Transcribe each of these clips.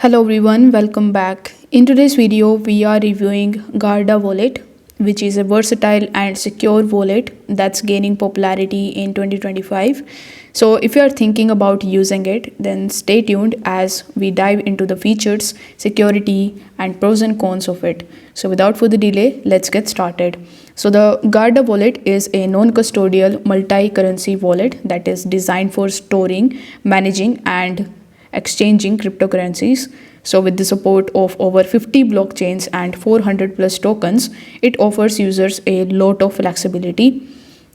Hello everyone, welcome back. In today's video, we are reviewing Guarda Wallet, which is a versatile and secure wallet that's gaining popularity in 2025. So if you are thinking about using it, then stay tuned as we dive into the features, security, and pros and cons of it. So without further delay, let's get started. So the Guarda Wallet is a non-custodial multi-currency wallet that is designed for storing, managing, and exchanging cryptocurrencies. So, with the support of over 50 blockchains and 400 plus tokens, it offers users a lot of flexibility.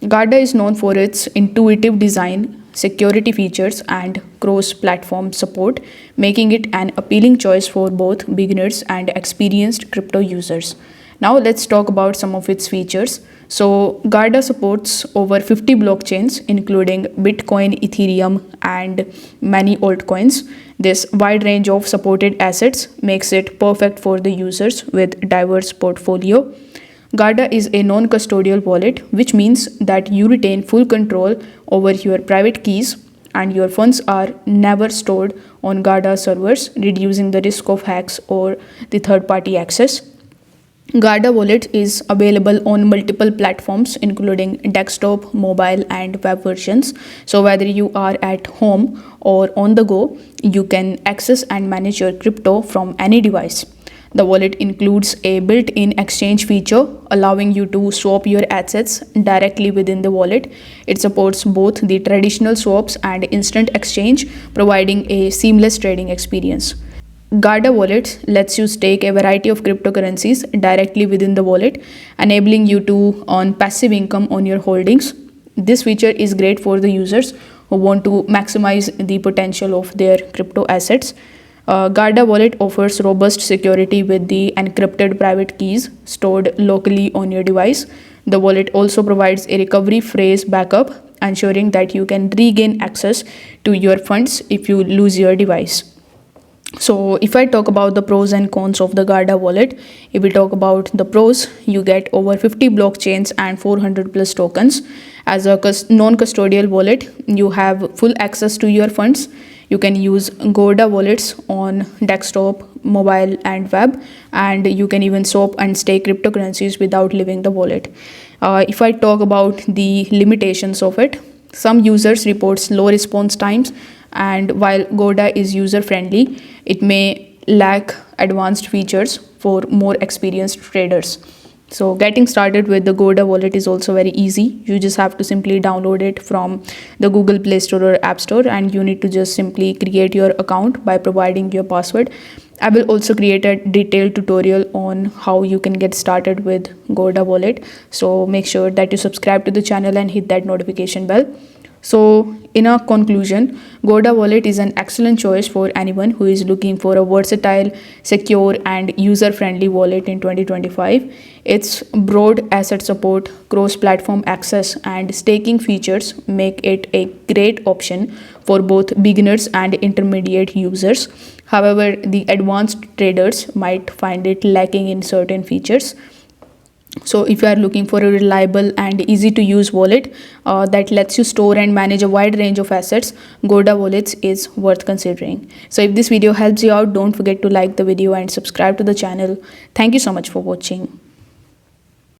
Garda is known for its intuitive design, security features, and cross platform support, making it an appealing choice for both beginners and experienced crypto users. Now, let's talk about some of its features. So, Garda supports over 50 blockchains, including Bitcoin, Ethereum, and many altcoins. This wide range of supported assets makes it perfect for the users with diverse portfolio. Garda is a non-custodial wallet, which means that you retain full control over your private keys and your funds are never stored on Garda servers, reducing the risk of hacks or the third-party access. Guarda Wallet is available on multiple platforms, including desktop, mobile, and web versions. So, whether you are at home or on the go, you can access and manage your crypto from any device. The wallet includes a built in exchange feature, allowing you to swap your assets directly within the wallet. It supports both the traditional swaps and instant exchange, providing a seamless trading experience. Guarda Wallet lets you stake a variety of cryptocurrencies directly within the wallet, enabling you to earn passive income on your holdings. This feature is great for the users who want to maximize the potential of their crypto assets. Guarda Wallet offers robust security with the encrypted private keys stored locally on your device. The wallet also provides a recovery phrase backup, ensuring that you can regain access to your funds if you lose your device. So, if I talk about the pros and cons of the Guarda wallet, if we talk about the pros, you get over 50 blockchains and 400 plus tokens. As a non custodial wallet, you have full access to your funds. You can use Guarda wallets on desktop, mobile, and web, and you can even swap and stake cryptocurrencies without leaving the wallet. If I talk about the limitations of it, some users report slow response times, and while Guarda is user friendly, it may lack advanced features for more experienced traders. So, getting started with the Guarda wallet is also very easy. You just have to simply download it from the Google Play Store or App Store, and you need to just simply create your account by providing your password. I will also create a detailed tutorial on how you can get started with Guarda wallet. So, make sure that you subscribe to the channel and hit that notification bell. So, in a conclusion, Guarda Wallet is an excellent choice for anyone who is looking for a versatile, secure, and user-friendly wallet in 2025. Its broad asset support, cross-platform access, and staking features make it a great option for both beginners and intermediate users. However, the advanced traders might find it lacking in certain features. So, if you are looking for a reliable and easy to use wallet that lets you store and manage a wide range of assets, Guarda Wallets is worth considering. So, if this video helps you out, don't forget to like the video and subscribe to the channel. Thank you so much for watching.